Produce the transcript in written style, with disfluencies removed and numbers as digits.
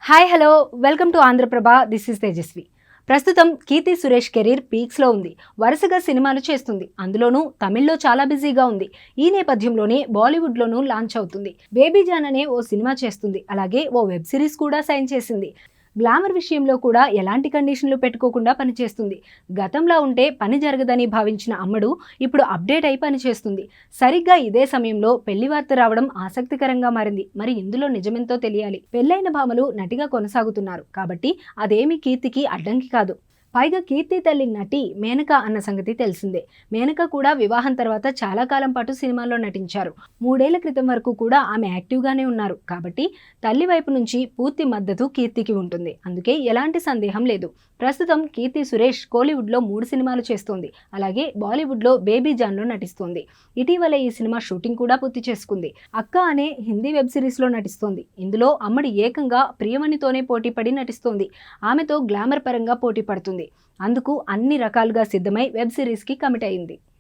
Hi hello welcome to Andhraprabha. This is Tejaswi. ప్రస్తుతం Keerthy Suresh career పీక్స్లో ఉంది. వరుసగా సినిమాలు చేస్తుంది. అందులోనూ తమిళ్లో చాలా బిజీగా ఉంది. ఈ నేపథ్యంలోనే బాలీవుడ్లోనూ లాంచ్ అవుతుంది. బేబీ జాన్ అనే ఓ సినిమా చేస్తుంది. అలాగే ఓ వెబ్ సిరీస్ కూడా సైన్ చేసింది. గ్లామర్ విషయంలో కూడా ఎలాంటి కండిషన్లు పెట్టుకోకుండా పనిచేస్తుంది. గతంలో ఉంటే పని జరగదని భావించిన అమ్మడు ఇప్పుడు అప్డేట్ అయి పనిచేస్తుంది. సరిగ్గా ఇదే సమయంలో పెళ్లి వార్త రావడం ఆసక్తికరంగా మారింది. మరి ఇందులో నిజమెంతో తెలియాలి. పెళ్లైన భామలు నటిగా కొనసాగుతున్నారు కాబట్టి అదేమి కీర్తికి అడ్డంకి కాదు. పైగా కీర్తి తల్లి నటి మేనక అన్న సంగతి తెలిసిందే. మేనక కూడా వివాహం తర్వాత చాలా కాలం పాటు సినిమాల్లో నటించారు. 3 ఏళ్ల క్రితం వరకు కూడా ఆమె యాక్టివ్గానే ఉన్నారు. కాబట్టి తల్లి వైపు నుంచి పూర్తి మద్దతు కీర్తికి ఉంటుంది. అందుకే ఎలాంటి సందేహం లేదు. ప్రస్తుతం కీర్తి సురేష్ కోలీవుడ్లో 3 సినిమాలు చేస్తోంది. అలాగే బాలీవుడ్లో బేబీ జాన్లో నటిస్తోంది. ఇటీవల ఈ సినిమా షూటింగ్ కూడా పూర్తి చేసుకుంది. అక్క అనే హిందీ వెబ్ సిరీస్లో నటిస్తోంది. ఇందులో అమ్మడి ఏకంగా ప్రియమణితోనే పోటీపడి నటిస్తోంది. ఆమెతో గ్లామర్ పరంగా పోటీ పడుతుంది. అందుకు అన్ని రకాలుగా సిద్ధమై వెబ్ సిరీస్కి కమిట్ అయింది.